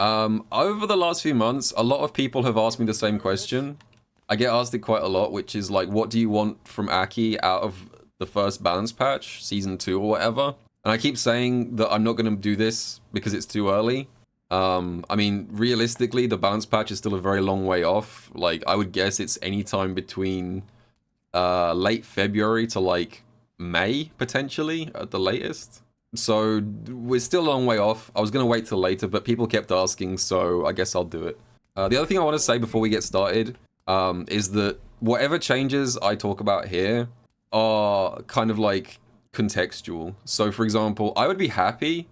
Over the last few months, a lot of people have asked me the same question. I get asked it quite a lot, which is like, what do you want from A.K.I out of the first balance patch, season 2 or whatever? And I keep saying that I'm not going to do this because it's too early. I mean, realistically, the balance patch is still a very long way off. Like, I would guess it's any time between late February to like May, potentially, at the latest. So we're still a long way off. I was going to wait till later, but people kept asking, so I guess I'll do it. The other thing I want to say before we get started is that whatever changes I talk about here are kind of like contextual. So for example, I would be happy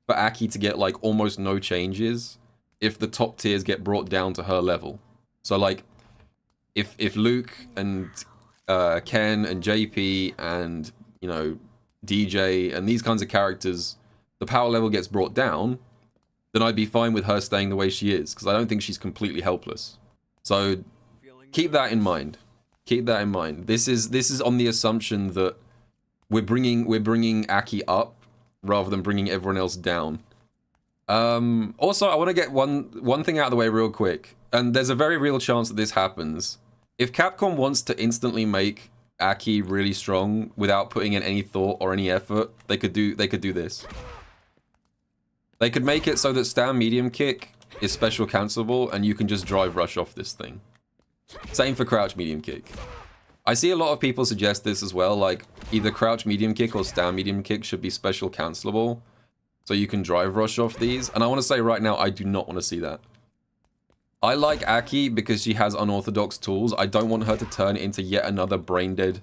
for A.K.I to get like almost no changes if the top tiers get brought down to her level. So like if Luke and Ken and JP and, you know, DJ and these kinds of characters, the power level gets brought down, then I'd be fine with her staying the way she is, because I don't think she's completely helpless. So keep that in mind. Keep that in mind. This is on the assumption that we're bringing A.K.I up rather than bringing everyone else down. Also, I want to get one thing out of the way real quick, and there's a very real chance that this happens. If Capcom wants to instantly make A.K.I really strong without putting in any thought or any effort, they could do this. They could make it so that stand medium kick is special cancelable and you can just drive rush off this thing. Same for crouch medium kick. I see a lot of people suggest this as well, like either crouch medium kick or stand medium kick should be special cancelable so you can drive rush off these, and I want to say right now I do not want to see that. I like A.K.I because she has unorthodox tools. I don't want her to turn into yet another brain-dead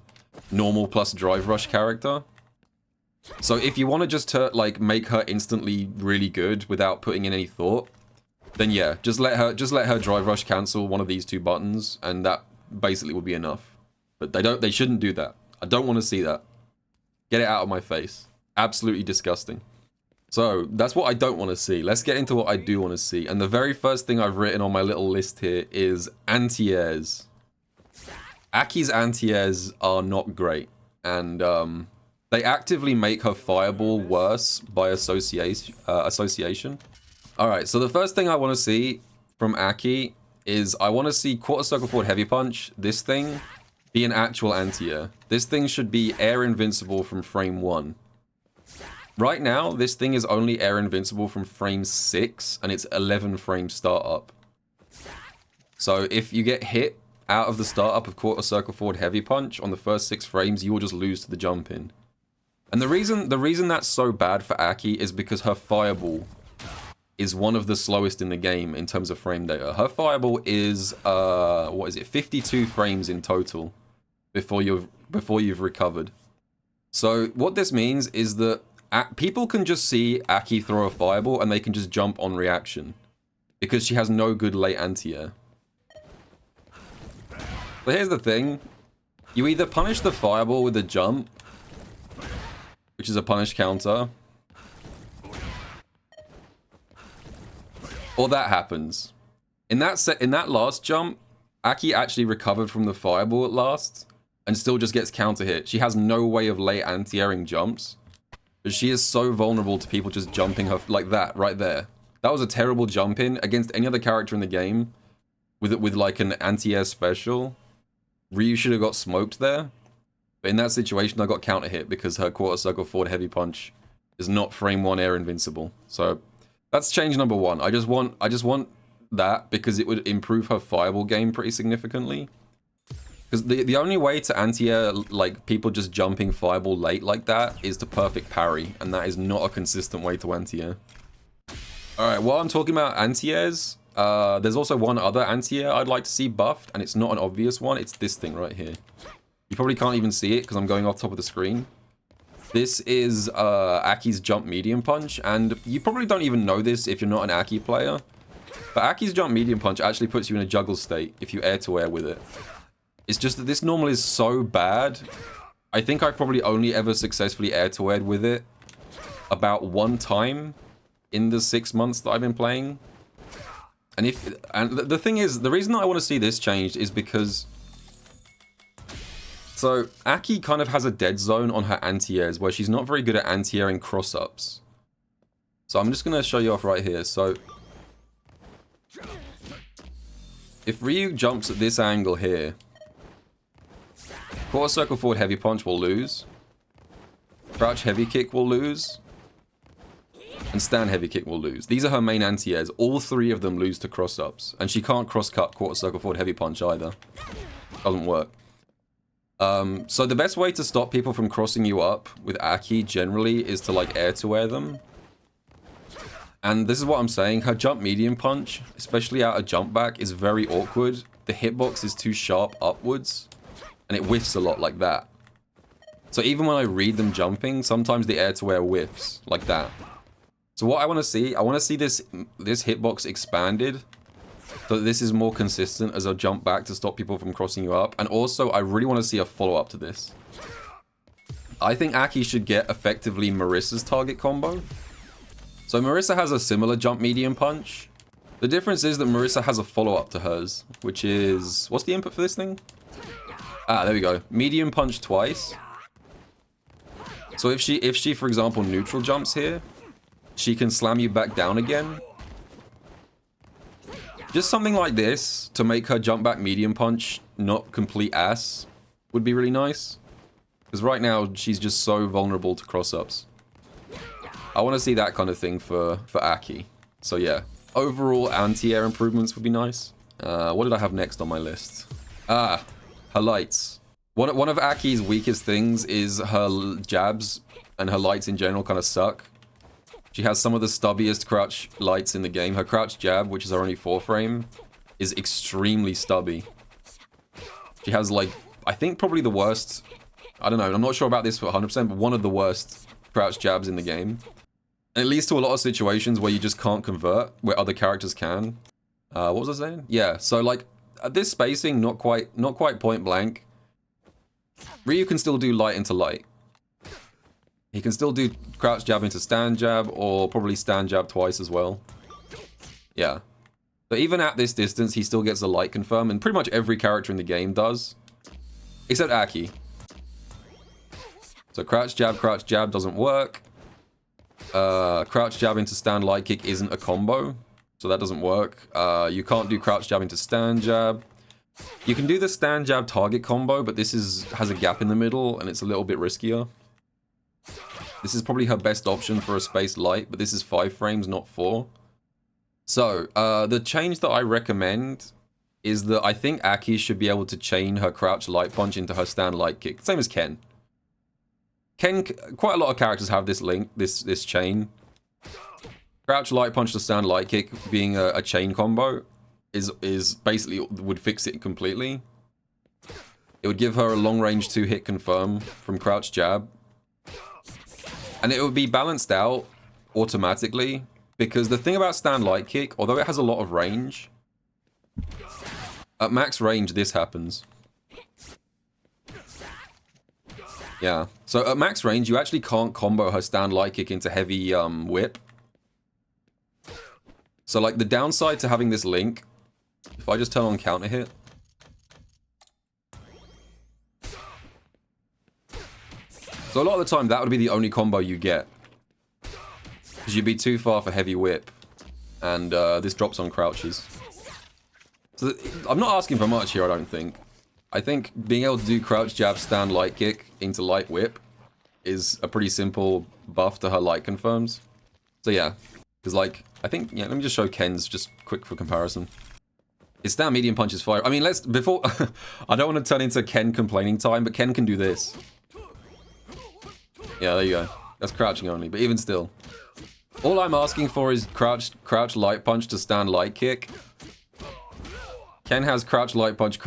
normal plus drive rush character. So if you want to just like make her instantly really good without putting in any thought, then yeah, just let her drive rush cancel one of these two buttons, and that basically would be enough. But they shouldn't do that. I don't want to see that. Get it out of my face. Absolutely disgusting. So, that's what I don't want to see. Let's get into what I do want to see. And the very first thing I've written on my little list here is anti-airs. A.K.I.'s anti-airs are not great. And they actively make her fireball worse by association. Alright, so the first thing I want to see from A.K.I is I want to see quarter circle forward heavy punch, this thing, be an actual anti-air. This thing should be air invincible from frame 1. Right now, this thing is only air invincible from frame 6, and it's 11 frame startup. So if you get hit out of the startup of quarter circle forward heavy punch on the first 6 frames, you will just lose to the jump in. And the reason that's so bad for A.K.I is because her fireball is one of the slowest in the game in terms of frame data. Her fireball is, what is it, 52 frames in total before you've recovered. So what this means is that people can just see A.K.I throw a fireball and they can just jump on reaction because she has no good late anti-air. But here's the thing. You either punish the fireball with a jump, which is a punish counter, or that happens. In that last jump, A.K.I actually recovered from the fireball at last and still just gets counter hit. She has no way of late anti-airing jumps. But she is so vulnerable to people just jumping her like that, right there. That was a terrible jump in against any other character in the game with like an anti-air special. Ryu should have got smoked there. But in that situation, I got counter hit because her quarter circle forward heavy punch is not frame 1 air invincible. So that's change number 1. I just want that because it would improve her fireball game pretty significantly. Because the only way to anti-air, like, people just jumping fireball late like that is to perfect parry, and that is not a consistent way to anti-air. Alright, while I'm talking about anti-airs, there's also one other anti-air I'd like to see buffed, and it's not an obvious one, it's this thing right here. You probably can't even see it because I'm going off top of the screen. This is A.K.I.'s jump medium punch, and you probably don't even know this if you're not an A.K.I player, but A.K.I.'s jump medium punch actually puts you in a juggle state if you air-to-air with it. It's just that this normal is so bad. I think I probably only ever successfully air-to-aired with it about 1 time in the 6 months that I've been playing. And the thing is, the reason I want to see this changed is because... So, A.K.I kind of has a dead zone on her anti-airs where she's not very good at anti-airing cross-ups. So I'm just going to show you off right here. So, If Ryu jumps at this angle here, quarter circle forward heavy punch will lose. Crouch heavy kick will lose. And stand heavy kick will lose. These are her main anti-airs. All three of them lose to cross-ups. And she can't cross-cut quarter circle forward heavy punch either. Doesn't work. So the best way to stop people from crossing you up with A.K.I generally is to like air-to-air them. And this is what I'm saying. Her jump medium punch, especially out of jump back, is very awkward. The hitbox is too sharp upwards. And it whiffs a lot like that. So even when I read them jumping, sometimes the air-to-air whiffs like that. So what I want to see this hitbox expanded. So that this is more consistent as I jump back to stop people from crossing you up. And also, I really want to see a follow-up to this. I think A.K.I should get effectively Marissa's target combo. So Marissa has a similar jump medium punch. The difference is that Marissa has a follow-up to hers, which is... What's the input for this thing? Ah, there we go. Medium punch twice. So if she, for example, neutral jumps here, she can slam you back down again. Just something like this to make her jump back medium punch not complete ass would be really nice. Because right now, she's just so vulnerable to cross-ups. I want to see that kind of thing for A.K.I. So yeah, overall anti-air improvements would be nice. What did I have next on my list? Ah, her lights. One of A.K.I.'s weakest things is her jabs, and her lights in general kind of suck. She has some of the stubbiest crouch lights in the game. Her crouch jab, which is her only 4-frame, is extremely stubby. She has, like, I think probably the worst... I don't know, I'm not sure about this for 100%, but one of the worst crouch jabs in the game. And it leads to a lot of situations where you just can't convert, where other characters can. What was I saying? Yeah, so, like, at this spacing, not quite point blank. Ryu can still do light into light. He can still do crouch jab into stand jab, or probably stand jab twice as well. Yeah. But even at this distance, he still gets a light confirm, and pretty much every character in the game does. Except A.K.I. So crouch jab doesn't work. Crouch jab into stand light kick isn't a combo, so that doesn't work. You can't do crouch jab into stand jab. You can do the stand jab target combo, but this has a gap in the middle, and it's a little bit riskier. This is probably her best option for a space light, but this is 5 frames, not 4. So, the change that I recommend is that I think A.K.I should be able to chain her crouch light punch into her stand light kick. Same as Ken. Quite a lot of characters have this link, this chain. Crouch light punch to stand light kick being a chain combo is basically would fix it completely. It would give her a long range 2-hit confirm from crouch jab. And it would be balanced out automatically, because the thing about stand light kick, although it has a lot of range, at max range this happens. Yeah, so at max range you actually can't combo her stand light kick into heavy whip. So like the downside to having this link, if I just turn on counter hit, so a lot of the time, that would be the only combo you get. Because you'd be too far for heavy whip. And this drops on crouches. So I'm not asking for much here, I don't think. I think being able to do crouch jab stand light kick into light whip is a pretty simple buff to her light confirms. So yeah. Because like, I think, yeah, let me just show Ken's just quick for comparison. His stand medium punch is fire. I mean, before, I don't want to turn into Ken complaining time, but Ken can do this. Yeah, there you go. That's crouching only, but even still. All I'm asking for is crouch light punch to stand light kick. Ken has crouch light punch,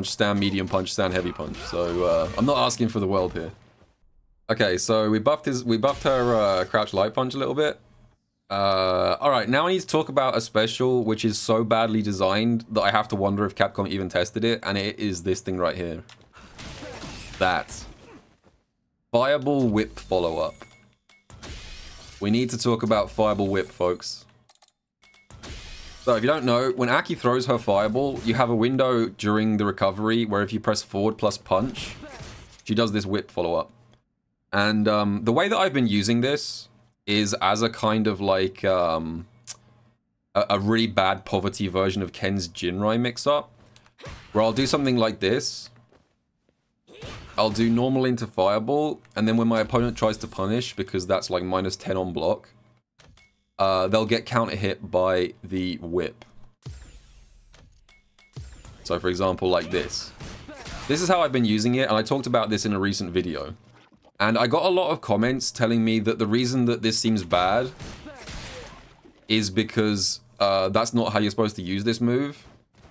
stand medium punch, stand heavy punch. So I'm not asking for the world here. Okay, so we buffed her crouch light punch a little bit. Alright, now I need to talk about a special which is so badly designed that I have to wonder if Capcom even tested it, and it is this thing right here. That. Fireball whip follow-up. We need to talk about fireball whip, folks. So if you don't know, when A.K.I throws her fireball, you have a window during the recovery where if you press forward plus punch, she does this whip follow-up. And the way that I've been using this is as a kind of like, a really bad poverty version of Ken's Jinrai mix-up, where I'll do something like this. I'll do normal into fireball, and then when my opponent tries to punish, because that's like -10 on block, they'll get counter hit by the whip. So for example, like this. This is how I've been using it, and I talked about this in a recent video. And I got a lot of comments telling me that the reason that this seems bad is because that's not how you're supposed to use this move.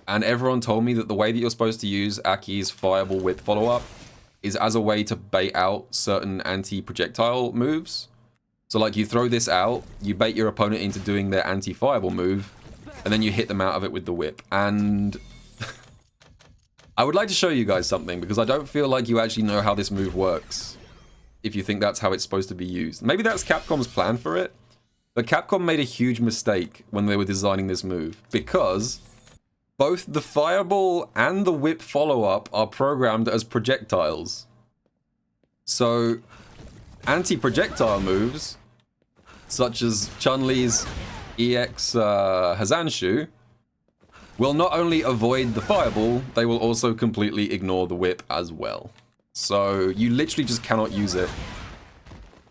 And everyone told me that the way that you're supposed to use A.K.I's fireball whip follow-up is as a way to bait out certain anti-projectile moves. So like you throw this out, you bait your opponent into doing their anti-fireball move, and then you hit them out of it with the whip. And I would like to show you guys something, because I don't feel like you actually know how this move works if you think that's how it's supposed to be used. Maybe that's Capcom's plan for it, but Capcom made a huge mistake when they were designing this move, because both the fireball and the whip follow-up are programmed as projectiles. So anti-projectile moves, such as Chun-Li's EX Hazanshu, will not only avoid the fireball, they will also completely ignore the whip as well. So you literally just cannot use it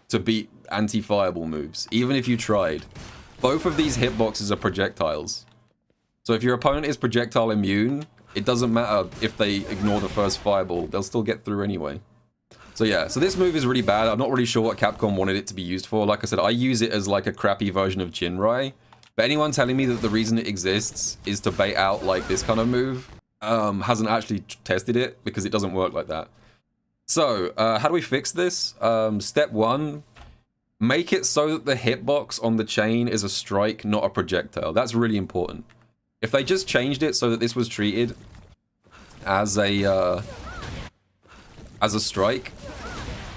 to beat anti-fireball moves, even if you tried. Both of these hitboxes are projectiles. So if your opponent is projectile immune, it doesn't matter if they ignore the first fireball, they'll still get through anyway. So yeah, so this move is really bad. I'm not really sure what Capcom wanted it to be used for. Like I said, I use it as like a crappy version of Jinrai. But anyone telling me that the reason it exists is to bait out like this kind of move hasn't actually tested it, because it doesn't work like that. So, how do we fix this? Step 1, make it so that the hitbox on the chain is a strike, not a projectile. That's really important. If they just changed it so that this was treated as a strike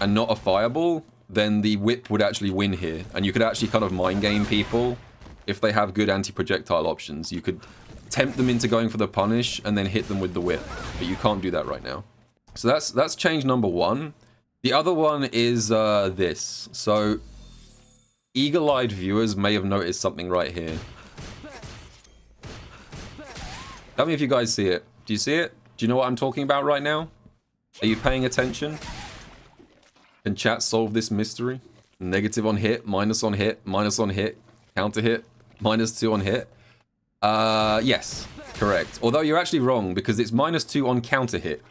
and not a fireball, then the whip would actually win here. And you could actually kind of mind game people if they have good anti-projectile options. You could tempt them into going for the punish and then hit them with the whip. But you can't do that right now. So that's change number 1. The other one is this. So eagle-eyed viewers may have noticed something right here. Tell me if you guys see it. Do you see it? Do you know what I'm talking about right now? Are you paying attention? Can chat solve this mystery? Negative on hit, minus on hit, minus on hit, counter hit, -2 on hit. Yes, correct. Although you're actually wrong, because it's -2 on counter hit.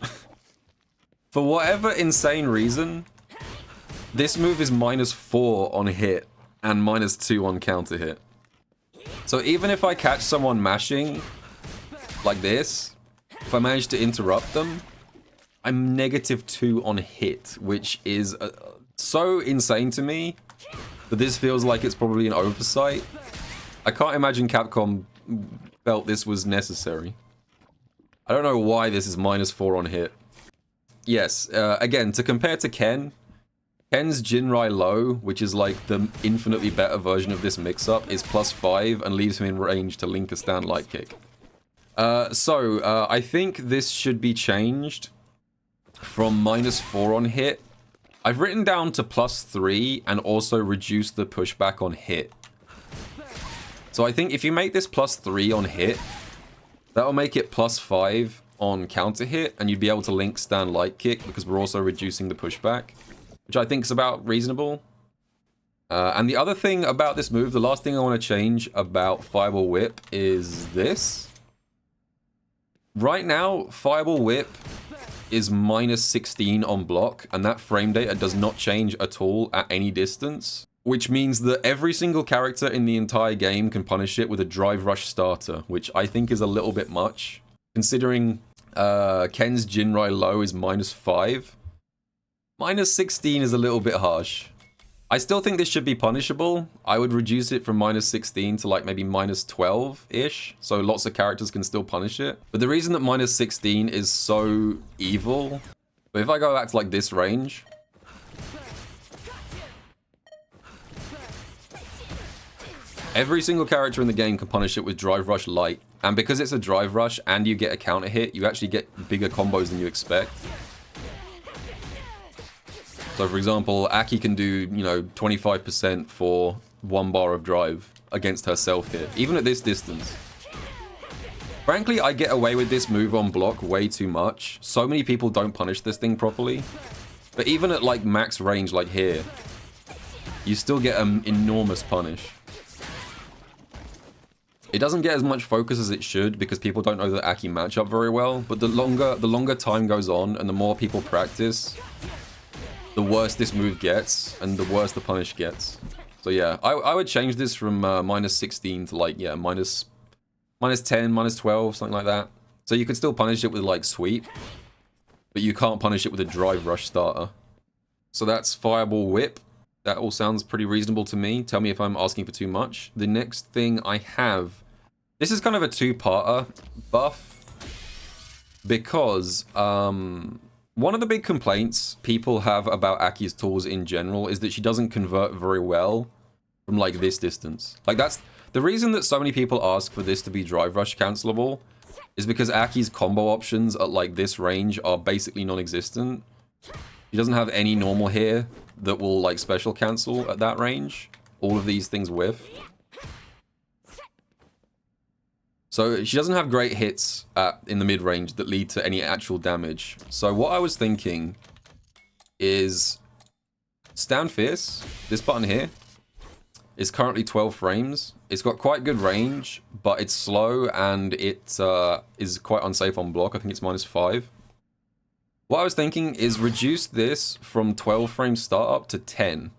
For whatever insane reason, this move is -4 on hit and -2 on counter hit. So even if I catch someone mashing like this, if I manage to interrupt them, I'm -2 on hit, which is so insane to me that this feels like it's probably an oversight. I can't imagine Capcom felt this was necessary. I don't know why this is -4 on hit. Yes, again, to compare to Ken's Jinrai Low, which is like the infinitely better version of this mix-up, is +5 and leaves him in range to link a stand light kick. I think this should be changed from -4 on hit. I've written down to +3 and also reduced the pushback on hit. So I think if you make this +3 on hit, that'll make it +5 on counter hit, and you'd be able to link stand light kick, because we're also reducing the pushback, which I think is about reasonable. And the other thing about this move, the last thing I want to change about Fireball Whip is this. Right now, Fireball Whip is -16 on block, and that frame data does not change at all at any distance, which means that every single character in the entire game can punish it with a Drive Rush starter, which I think is a little bit much, considering Ken's Jinrai Low is -5. -16 is a little bit harsh. I still think this should be punishable. I would reduce it from -16 to like maybe -12-ish, so lots of characters can still punish it. But the reason that -16 is so evil, but if I go back to like this range, every single character in the game can punish it with Drive Rush Light. And because it's a Drive Rush and you get a counter hit, you actually get bigger combos than you expect. So for example, A.K.I can do, 25% for 1 bar of drive. against herself here, even at this distance. Frankly, I get away with this move on block way too much. So many people don't punish this thing properly. But even at like max range like here, you still get an enormous punish. It doesn't get as much focus as it should because people don't know the A.K.I matchup very well, but the longer time goes on and the more people practice, the worse this move gets and the worse the punish gets. So yeah, I would change this from minus 16 to like, yeah, minus 10, minus 12, something like that. So you could still punish it with like sweep, but you can't punish it with a drive rush starter. So that's Fireball Whip. That all sounds pretty reasonable to me. Tell me if I'm asking for too much. The next thing I have, this is kind of a two-parter buff, because one of the big complaints people have about A.K.I.'s tools in general is that she doesn't convert very well from like this distance. Like that's the reason that so many people ask for this to be drive rush cancelable, is because A.K.I.'s combo options at like this range are basically non-existent. She doesn't have any normal here that will like special cancel at that range. All of these things whiff. So she doesn't have great hits in the mid-range that lead to any actual damage. So what I was thinking is Stand Fierce, this button here, is currently 12 frames. It's got quite good range, but it's slow and it is quite unsafe on block. I think it's -5. What I was thinking is reduce this from 12 frames startup to 10.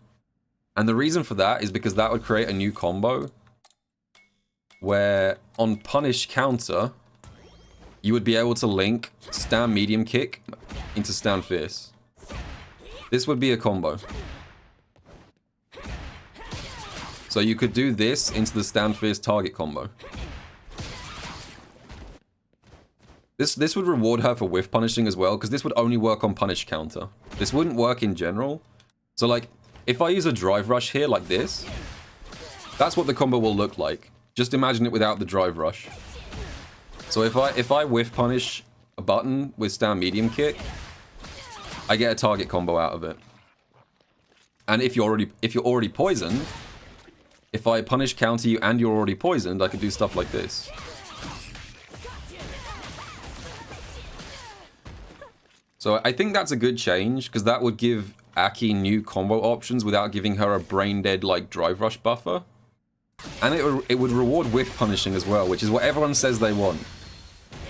And the reason for that is because that would create a new combo where on punish counter, you would be able to link stand medium kick into stand fierce. This would be a combo. So you could do this into the stand fierce target combo. This would reward her for whiff punishing as well, because this would only work on punish counter. This wouldn't work in general. So like, if I use a drive rush here like this, that's what the combo will look like. Just imagine it without the drive rush. So if I whiff punish a button with stand medium kick, I get a target combo out of it. And if you're already poisoned, if I punish counter you and you're already poisoned, I could do stuff like this. So I think that's a good change, because that would give A.K.I new combo options without giving her a brain-dead like drive rush buffer. And it would reward whiff punishing as well, which is what everyone says they want.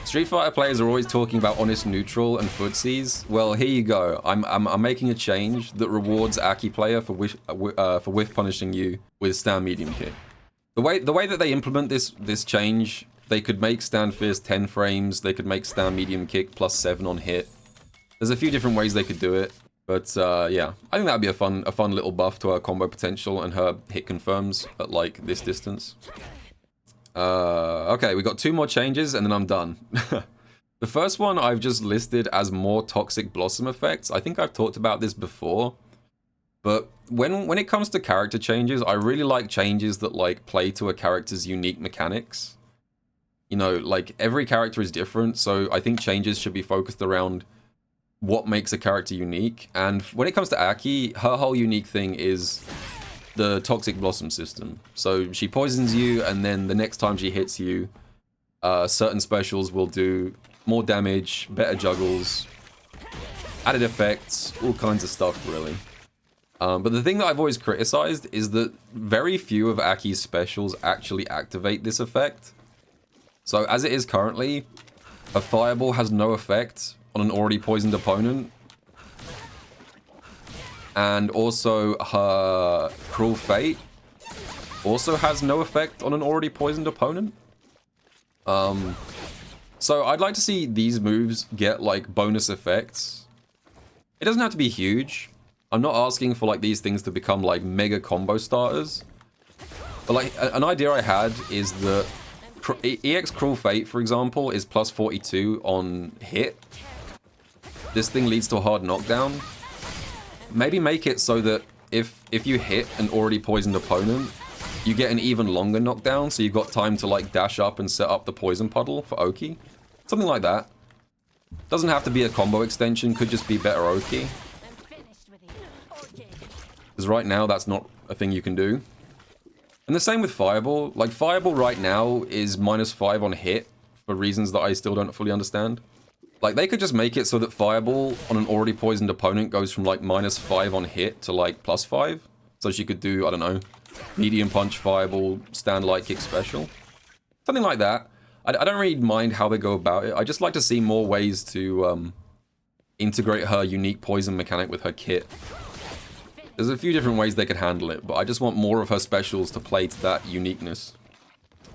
Street Fighter players are always talking about honest neutral and footsies. Well, here you go. I'm making a change that rewards A.K.I player for whiff punishing you with stand medium kick. The way that they implement this change, they could make stand fierce 10 frames. They could make stand medium kick +7 on hit. There's a few different ways they could do it, but yeah, I think that'd be a fun little buff to her combo potential and her hit confirms at like this distance. Okay, we got 2 more changes and then I'm done. The first one I've just listed as more toxic blossom effects. I think I've talked about this before, but when it comes to character changes, I really like changes that like play to a character's unique mechanics. You know, like every character is different, so I think changes should be focused around what makes a character unique. And when it comes to A.K.I, her whole unique thing is the Toxic Blossom system. So she poisons you, and then the next time she hits you, certain specials will do more damage, better juggles, added effects, all kinds of stuff, really. But the thing that I've always criticized is that very few of A.K.I's specials actually activate this effect. So as it is currently, a Fireball has no effect on an already poisoned opponent. And also her Cruel Fate also has no effect on an already poisoned opponent. So I'd like to see these moves get like bonus effects. It doesn't have to be huge. I'm not asking for like these things to become like mega combo starters. But like an idea I had is that EX Cruel Fate, for example, is +42 on hit. This thing leads to a hard knockdown. Maybe make it so that if you hit an already poisoned opponent, you get an even longer knockdown, so you've got time to like dash up and set up the poison puddle for Oki. Something like that. Doesn't have to be a combo extension, could just be better Oki. Because right now that's not a thing you can do. And the same with Fireball. Like, Fireball right now is -5 on hit for reasons that I still don't fully understand. Like, they could just make it so that Fireball on an already poisoned opponent goes from, like, -5 on hit to, like, +5. So she could do, I don't know, medium punch, Fireball, stand light kick special. Something like that. I don't really mind how they go about it. I just like to see more ways to integrate her unique poison mechanic with her kit. There's a few different ways they could handle it, but I just want more of her specials to play to that uniqueness.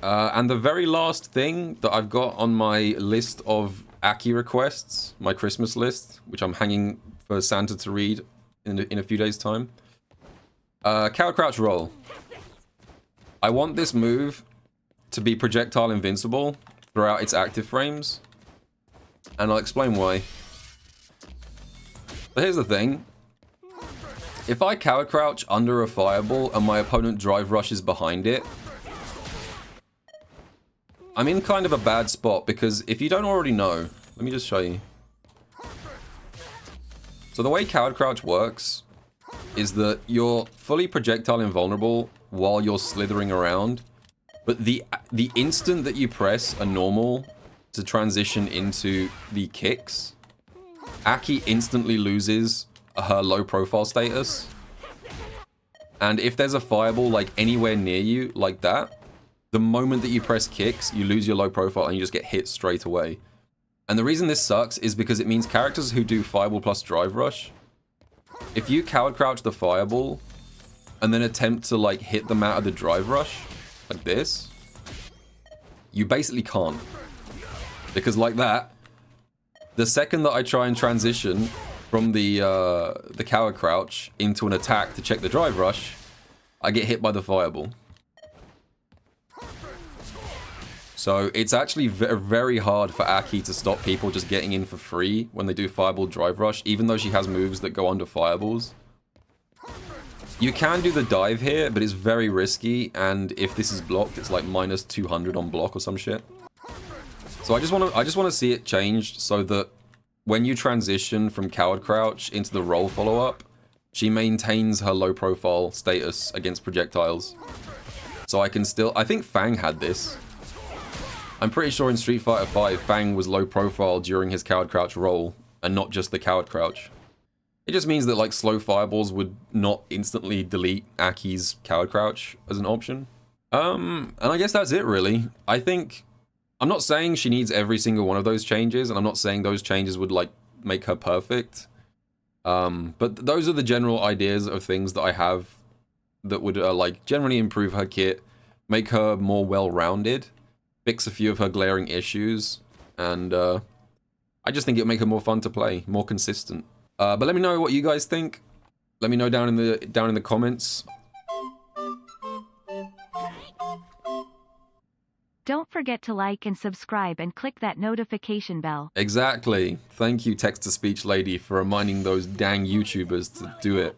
And the very last thing that I've got on my list of A.K.I requests, my Christmas list, which I'm hanging for Santa to read in a few days' time. Cow Crouch Roll. I want this move to be projectile invincible throughout its active frames, and I'll explain why. But here's the thing. If I cower crouch under a fireball and my opponent drive rushes behind it, I'm in kind of a bad spot, because if you don't already know, let me just show you. So the way cowered crouch works is that you're fully projectile invulnerable while you're slithering around, but the instant that you press a normal to transition into the kicks, A.K.I instantly loses her low profile status. And if there's a fireball like anywhere near you like that, the moment that you press kicks, you lose your low profile and you just get hit straight away. And the reason this sucks is because it means characters who do fireball plus drive rush, if you coward crouch the fireball and then attempt to like hit them out of the drive rush like this, you basically can't. Because like that, the second that I try and transition from the cower crouch into an attack to check the drive rush, I get hit by the fireball. So it's actually very hard for A.K.I to stop people just getting in for free when they do fireball drive rush, even though she has moves that go under fireballs. You can do the dive here, but it's very risky, and if this is blocked, it's like -200 on block or some shit. So I just want to see it changed so that when you transition from coward crouch into the roll follow-up, she maintains her low profile status against projectiles. So I can still... I think Fang had this. I'm pretty sure in Street Fighter V, Fang was low profile during his coward crouch roll, and not just the coward crouch. It just means that like slow fireballs would not instantly delete A.K.I.'s coward crouch as an option. And I guess that's it really. I think... I'm not saying she needs every single one of those changes, and I'm not saying those changes would, like, make her perfect. But those are the general ideas of things that I have that would, like, generally improve her kit, make her more well-rounded, fix a few of her glaring issues, and, I just think it'll make her more fun to play, more consistent. But let me know what you guys think. Let me know down in the comments. Don't forget to like and subscribe and click that notification bell. Exactly. Thank you, text-to-speech lady, for reminding those dang YouTubers to do it.